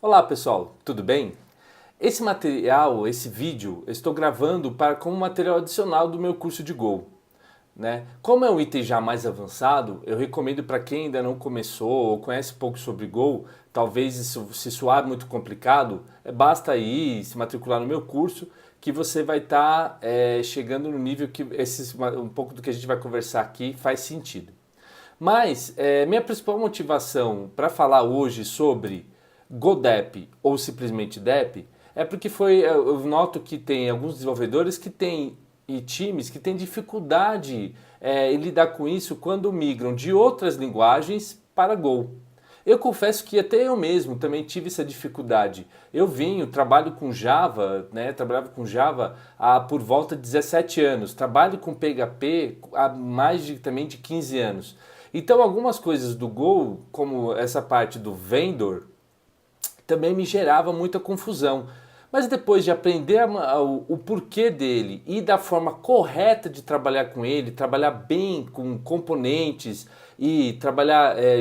Olá pessoal, tudo bem? Esse material, esse vídeo, eu estou gravando como material adicional do meu curso de Go, né? Como é um item já mais avançado, eu recomendo para quem ainda não começou ou conhece pouco sobre Go, talvez isso se soar muito complicado, basta ir se matricular no meu curso que você vai estar chegando no nível que um pouco do que a gente vai conversar aqui faz sentido. Mas minha principal motivação para falar hoje sobre GoDep ou simplesmente Dep é porque eu noto que tem alguns desenvolvedores que têm e times que têm dificuldade em lidar com isso quando migram de outras linguagens para Go. Eu confesso que até eu mesmo também tive essa dificuldade. Trabalho com Java, né? Trabalhava com Java há por volta de 17 anos. Trabalho com PHP há também de 15 anos. Então algumas coisas do Go, como essa parte do vendor, também me gerava muita confusão. Mas depois de aprender o porquê dele e da forma correta de trabalhar com ele, trabalhar bem com componentes e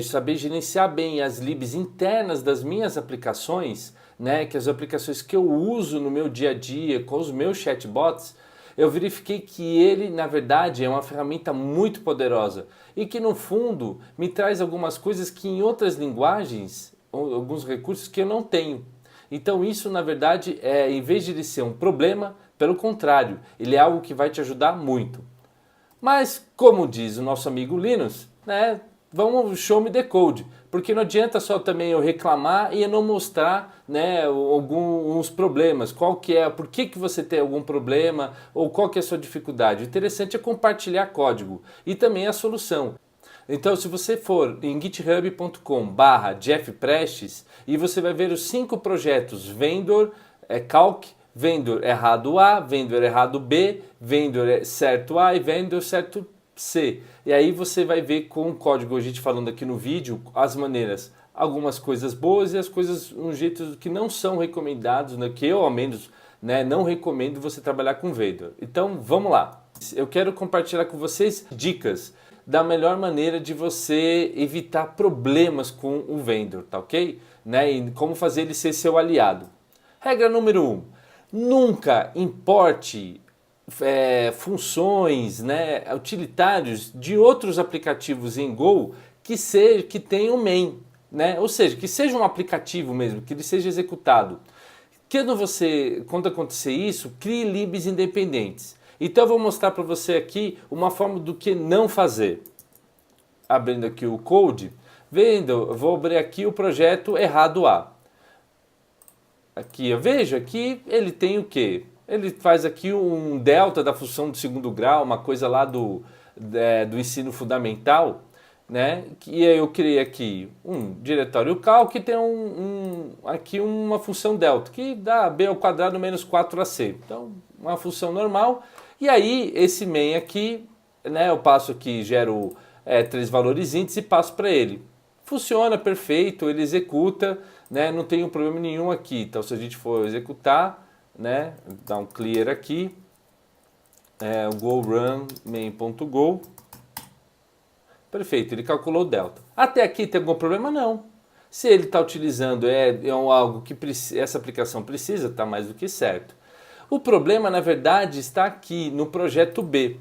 saber gerenciar bem as libs internas das minhas aplicações, né, que as aplicações que eu uso no meu dia a dia com os meus chatbots, eu verifiquei que ele, na verdade, é uma ferramenta muito poderosa e que, no fundo, me traz algumas coisas que em outras linguagens, alguns recursos que eu não tenho. Então isso, na verdade, em vez de ele ser um problema, pelo contrário, ele é algo que vai te ajudar muito. Mas, como diz o nosso amigo Linus, né, vamos show me the code, porque não adianta só também eu reclamar e eu não mostrar, né, alguns problemas, por que você tem algum problema ou qual que é a sua dificuldade. O interessante é compartilhar código e também a solução. Então, se você for em github.com/jeffprestes e você vai ver os 5 projetos vendor, calc, vendor errado A, vendor errado B, vendor certo A e vendor certo C. E aí você vai ver com o código, a gente falando aqui no vídeo, as maneiras, algumas coisas boas e as coisas, um jeito que não são recomendados, né, que eu ao menos, né, não recomendo você trabalhar com vendor. Então, vamos lá. Eu quero compartilhar com vocês dicas da melhor maneira de você evitar problemas com o vendor, tá ok? Né? E como fazer ele ser seu aliado. Regra número 1. Nunca importe funções, né, utilitários de outros aplicativos em Go que tenham main, né? Ou seja, que seja um aplicativo mesmo, que ele seja executado. Quando acontecer isso, crie libs independentes. Então eu vou mostrar para você aqui uma forma do que não fazer. Abrindo aqui o code, vou abrir aqui o projeto errado A. Aqui eu vejo aqui ele tem o que? Ele faz aqui um delta da função do segundo grau, uma coisa lá do ensino fundamental, né? E aí eu criei aqui um diretório cal que tem aqui uma função delta, que dá b ao quadrado menos 4ac. Então, uma função normal. E aí, esse main aqui, né, eu passo aqui, gero 3 valores índices e passo para ele. Funciona perfeito, ele executa, né, não tem problema nenhum aqui. Então, se a gente for executar, né, dá um clear aqui, go run main.go. Perfeito, ele calculou o delta. Até aqui tem algum problema? Não. Se ele está utilizando algo que essa aplicação precisa, está mais do que certo. O problema, na verdade, está aqui no projeto B.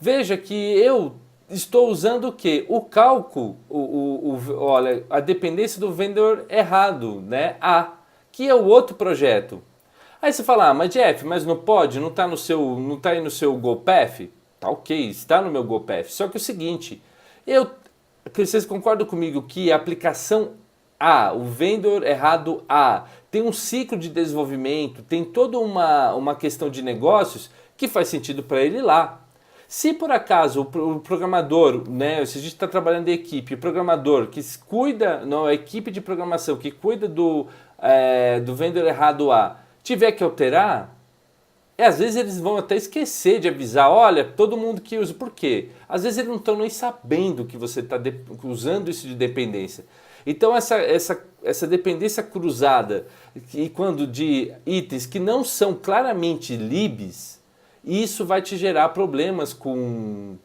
Veja que eu estou usando o quê? O cálculo, olha, a dependência do vendor errado, né? A, que é o outro projeto. Aí você fala, mas Jeff, mas não pode? Não está aí no seu GoPath? Tá ok, está no meu GoPath. Só que é o seguinte, vocês concordam comigo que a aplicação A, o vendor errado A, tem um ciclo de desenvolvimento, tem toda uma questão de negócios que faz sentido para ele lá. Se por acaso o programador, né, se a gente está trabalhando em equipe, o programador que cuida, não, a equipe de programação que cuida do vendor errado A, tiver que alterar, às vezes eles vão até esquecer de avisar, olha, todo mundo que usa, por quê? Às vezes eles não estão nem sabendo que você está usando isso de dependência. Então essa dependência cruzada, e quando de itens que não são claramente libs, isso vai te gerar problemas com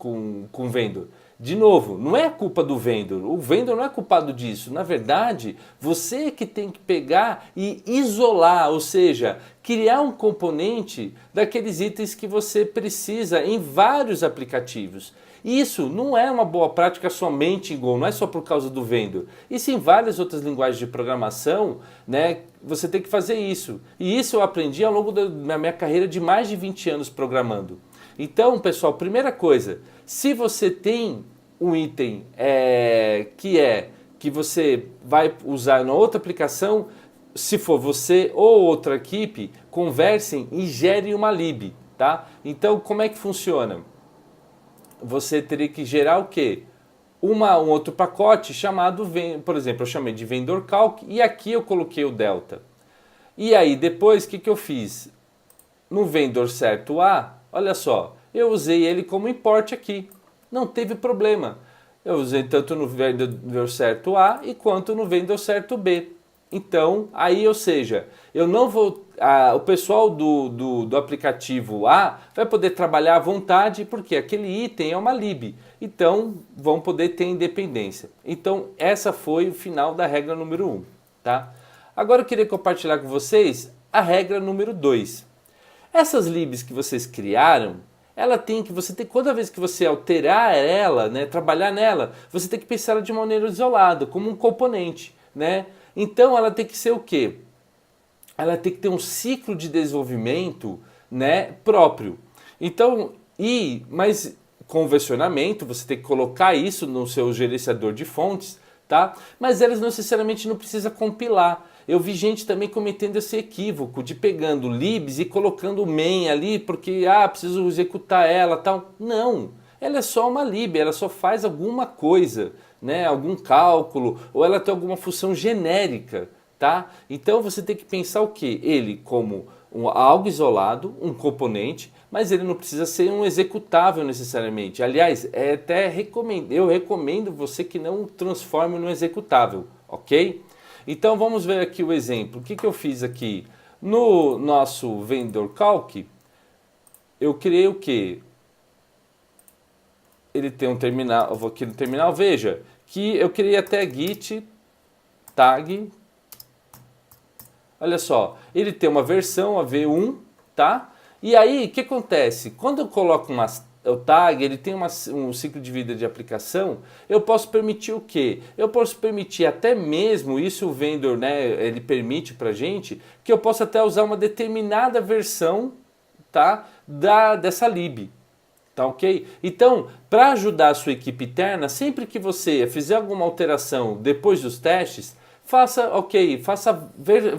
vendor. De novo, não é culpa do vendor, o vendor não é culpado disso. Na verdade, você que tem que pegar e isolar, ou seja, criar um componente daqueles itens que você precisa em vários aplicativos. Isso não é uma boa prática somente em Go, não é só por causa do vendor. Isso em várias outras linguagens de programação, né, você tem que fazer isso. E isso eu aprendi ao longo da minha carreira de mais de 20 anos programando. Então, pessoal, primeira coisa, se você tem um item que você vai usar na outra aplicação, se for você ou outra equipe, conversem e gerem uma lib, tá? Então, como é que funciona? Você teria que gerar o quê? Um outro pacote chamado, por exemplo, eu chamei de vendor calc e aqui eu coloquei o delta. E aí depois o que eu fiz? No vendor certo A, olha só, eu usei ele como import aqui. Não teve problema. Eu usei tanto no vendor certo A e quanto no vendor certo B. Então, aí, ou seja, eu não vou. O pessoal do aplicativo A vai poder trabalhar à vontade porque aquele item é uma lib. Então, vão poder ter independência. Então, essa foi o final da regra número 1. Tá? Agora eu queria compartilhar com vocês a regra número 2. Essas libs que vocês criaram, toda vez que você alterar ela, né, trabalhar nela, você tem que pensar ela de maneira isolada, como um componente, né? Então ela tem que ser o quê? Ela tem que ter um ciclo de desenvolvimento, né, próprio. Então, mas com versionamento, você tem que colocar isso no seu gerenciador de fontes, tá? Mas elas não necessariamente não precisa compilar. Eu vi gente também cometendo esse equívoco de pegando libs e colocando o main ali porque preciso executar ela, tal. Não, ela é só uma lib, ela só faz alguma coisa, né? Algum cálculo ou ela tem alguma função genérica, tá? Então você tem que pensar o que? Ele como algo isolado, um componente, mas ele não precisa ser um executável necessariamente. Aliás, eu recomendo você que não transforme no executável, ok? Então vamos ver aqui o exemplo. O que eu fiz aqui? No nosso vendor calc, eu criei o que? Ele tem um terminal, eu vou aqui no terminal, veja que eu criei até git tag. Olha só, ele tem uma versão, a v1, tá? E aí, o que acontece? Quando eu coloco o tag, ele tem um ciclo de vida de aplicação, eu posso permitir o quê? Eu posso permitir até mesmo, isso o vendor, né, ele permite pra gente, que eu possa até usar uma determinada versão, tá, dessa lib. Tá ok? Então, para ajudar a sua equipe interna, sempre que você fizer alguma alteração depois dos testes,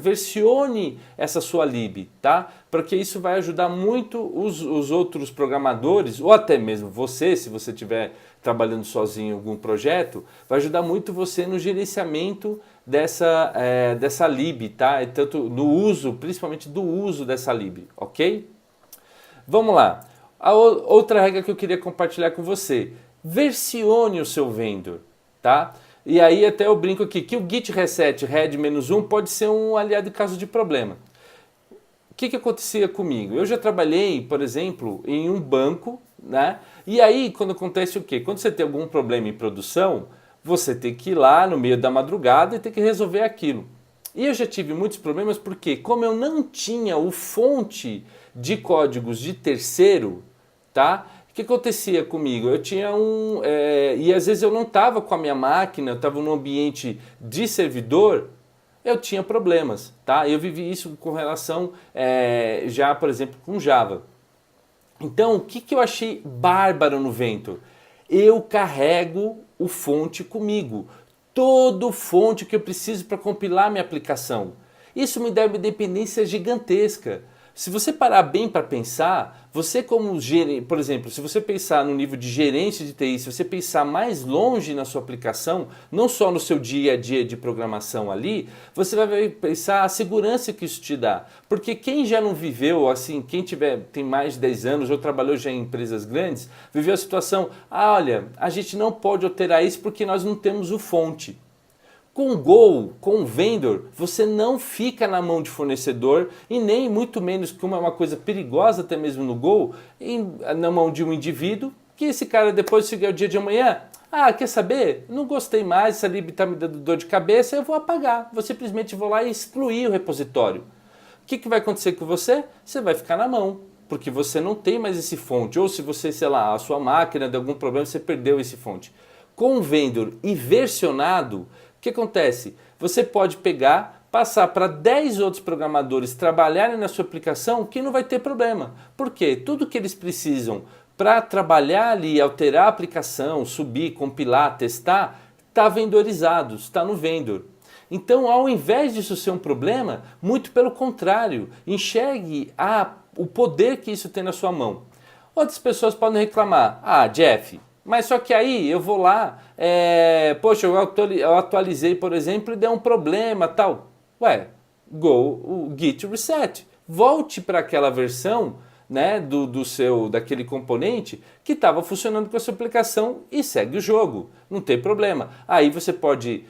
versione essa sua lib, tá? Porque isso vai ajudar muito os outros programadores, ou até mesmo você, se você estiver trabalhando sozinho em algum projeto, vai ajudar muito você no gerenciamento dessa lib, tá? Tanto no uso, principalmente do uso dessa lib, ok? Vamos lá. A outra regra que eu queria compartilhar com você, versione o seu vendor, tá? E aí até eu brinco aqui que o git reset red-1 pode ser um aliado em caso de problema. O que acontecia comigo? Eu já trabalhei, por exemplo, em um banco, né? E aí quando acontece o quê? Quando você tem algum problema em produção, você tem que ir lá no meio da madrugada e tem que resolver aquilo. E eu já tive muitos problemas porque como eu não tinha o fonte de códigos de terceiro, tá? O que acontecia comigo? Eu tinha e às vezes eu não estava com a minha máquina, eu estava num ambiente de servidor, eu tinha problemas, tá? Eu vivi isso com relação já, por exemplo, com Java. Então, o que eu achei bárbaro no Ventor? Eu carrego o fonte comigo. Todo fonte que eu preciso para compilar minha aplicação. Isso me dá uma independência gigantesca. Se você parar bem para pensar, você como gerente, por exemplo, se você pensar no nível de gerência de TI, se você pensar mais longe na sua aplicação, não só no seu dia a dia de programação ali, você vai pensar a segurança que isso te dá. Porque quem já não viveu, assim, quem tem mais de 10 anos ou trabalhou já em empresas grandes, viveu a situação, olha, a gente não pode alterar isso porque nós não temos o fonte. Com o Go, com o vendor, você não fica na mão de fornecedor e nem muito menos, como é uma coisa perigosa até mesmo no Go, na mão de um indivíduo Que esse cara depois chegar o dia de amanhã, ah, quer saber? Não gostei mais, essa lib está me dando dor de cabeça, eu vou apagar. Vou simplesmente vou lá e excluir o repositório. O que vai acontecer com você? Você vai ficar na mão, porque você não tem mais esse fonte. Ou se você, sei lá, a sua máquina deu algum problema, você perdeu esse fonte. Com o vendor e versionado, o que acontece? Você pode pegar, passar para 10 outros programadores trabalharem na sua aplicação que não vai ter problema. Por quê? Tudo que eles precisam para trabalhar ali, alterar a aplicação, subir, compilar, testar, está vendorizado, está no vendor. Então, ao invés disso ser um problema, muito pelo contrário, enxergue o poder que isso tem na sua mão. Outras pessoas podem reclamar, ah, Jeff, mas só que aí eu vou lá, poxa, eu atualizei, por exemplo, e deu um problema, tal. Ué, o git reset. Volte para aquela versão, né, daquele componente que estava funcionando com a sua aplicação e segue o jogo. Não tem problema. Aí você pode,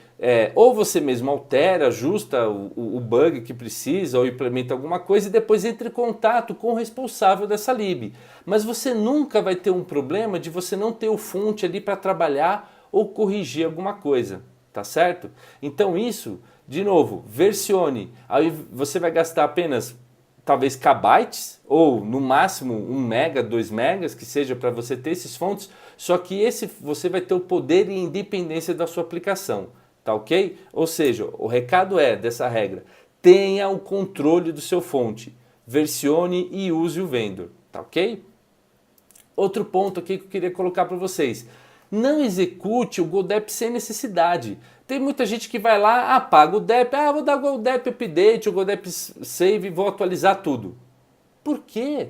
ou você mesmo altera, ajusta o bug que precisa ou implementa alguma coisa e depois entre em contato com o responsável dessa lib. Mas você nunca vai ter um problema de você não ter o fonte ali para trabalhar ou corrigir alguma coisa, tá certo? Então isso, de novo, versione. Aí você vai gastar apenas talvez kbytes ou no máximo 1 mega, 2 megas, que seja para você ter esses fontes, só que você vai ter o poder e independência da sua aplicação, tá ok? Ou seja, o recado dessa regra, tenha o controle do seu fonte, versione e use o vendor, tá ok? Outro ponto aqui que eu queria colocar para vocês, não execute o GoDep sem necessidade. Tem muita gente que vai lá, apaga o DEP, vou dar o GoDep update, o GoDep save, vou atualizar tudo. Por quê?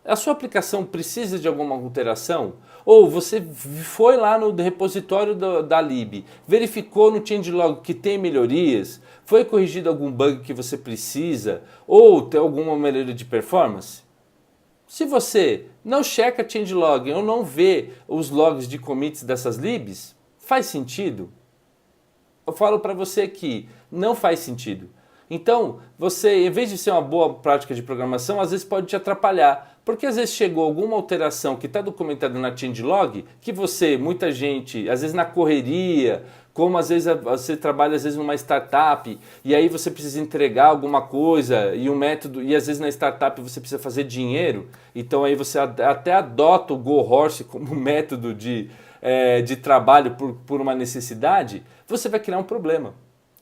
A sua aplicação precisa de alguma alteração? Ou você foi lá no repositório da lib, verificou no changelog que tem melhorias, foi corrigido algum bug que você precisa, ou tem alguma melhoria de performance? Se você não checa changelog ou não vê os logs de commits dessas libs, faz sentido? Eu falo para você que não faz sentido. Então, você, em vez de ser uma boa prática de programação, às vezes pode te atrapalhar. Porque às vezes chegou alguma alteração que está documentada na changelog, que muita gente, às vezes na correria, como às vezes você trabalha às vezes numa startup, e aí você precisa entregar alguma coisa, e um método, e às vezes na startup você precisa fazer dinheiro, então aí você até adota o GoHorse como método de trabalho por uma necessidade, você vai criar um problema.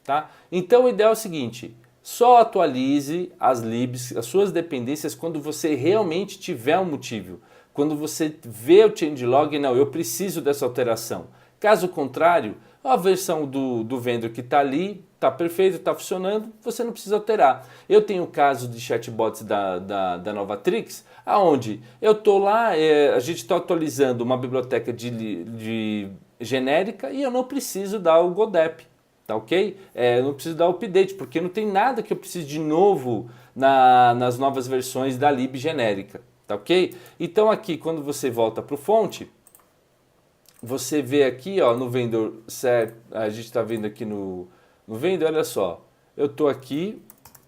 Tá? Então o ideal é o seguinte, só atualize as libs, as suas dependências quando você realmente tiver um motivo. Quando você vê o changelog, não, eu preciso dessa alteração. Caso contrário, a versão do vendor que está ali, está perfeito, está funcionando, você não precisa alterar. Eu tenho o caso de chatbots da Novatrix, aonde eu estou lá, a gente está atualizando uma biblioteca de genérica e eu não preciso dar o GoDep. Tá ok? Eu não preciso dar update, porque não tem nada que eu precise de novo nas novas versões da lib genérica. Tá ok? Então aqui, quando você volta para o fonte, você vê aqui ó, no vendor, certo? A gente está vendo aqui no vendor, olha só. Eu estou aqui,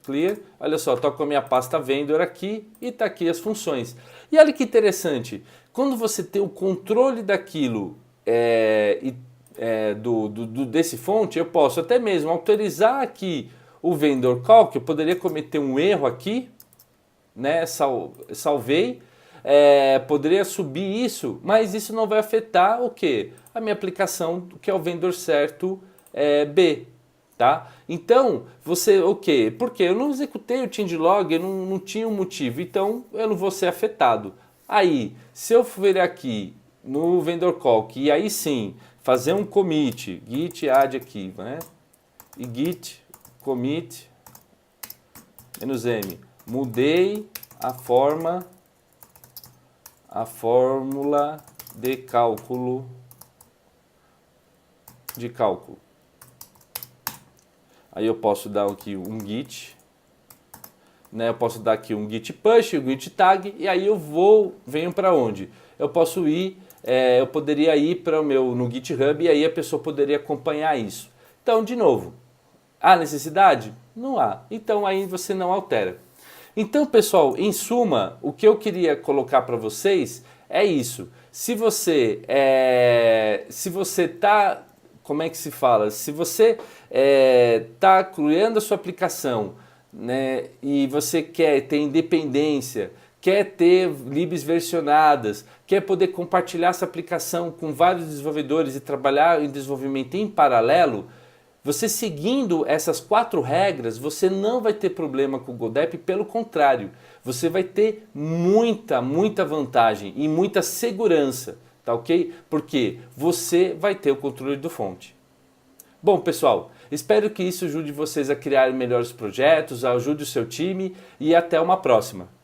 clear, olha só, estou com a minha pasta vendor aqui e está aqui as funções. E olha que interessante, quando você tem o controle daquilo desse fonte, eu posso até mesmo autorizar aqui o vendor call, que eu poderia cometer um erro aqui, né? Salvei, poderia subir isso, mas isso não vai afetar o que? A minha aplicação, que é o vendor certo B, tá? Então, o que? Porque eu não executei o changelog, eu não tinha um motivo, então eu não vou ser afetado. Aí, se eu for aqui no vendor call, que aí sim, fazer um commit, git add aqui, né? E git commit -m. Mudei a fórmula de cálculo Aí eu posso dar aqui um git, né? Eu posso dar aqui um git push, um git tag, e aí venho para onde? Eu posso ir, eu poderia ir para no GitHub e aí a pessoa poderia acompanhar isso. Então, de novo, há necessidade? Não há. Então aí você não altera. Então, pessoal, em suma, o que eu queria colocar para vocês é isso. se você tá, como é que se fala? Se você tá criando a sua aplicação, né, e você quer ter independência, quer ter libs versionadas, quer poder compartilhar essa aplicação com vários desenvolvedores e trabalhar em desenvolvimento em paralelo, você seguindo essas 4 regras, você não vai ter problema com o GoDaddy, pelo contrário, você vai ter muita vantagem e muita segurança, tá ok? Porque você vai ter o controle do fonte. Bom, pessoal, espero que isso ajude vocês a criar melhores projetos, ajude o seu time e até uma próxima.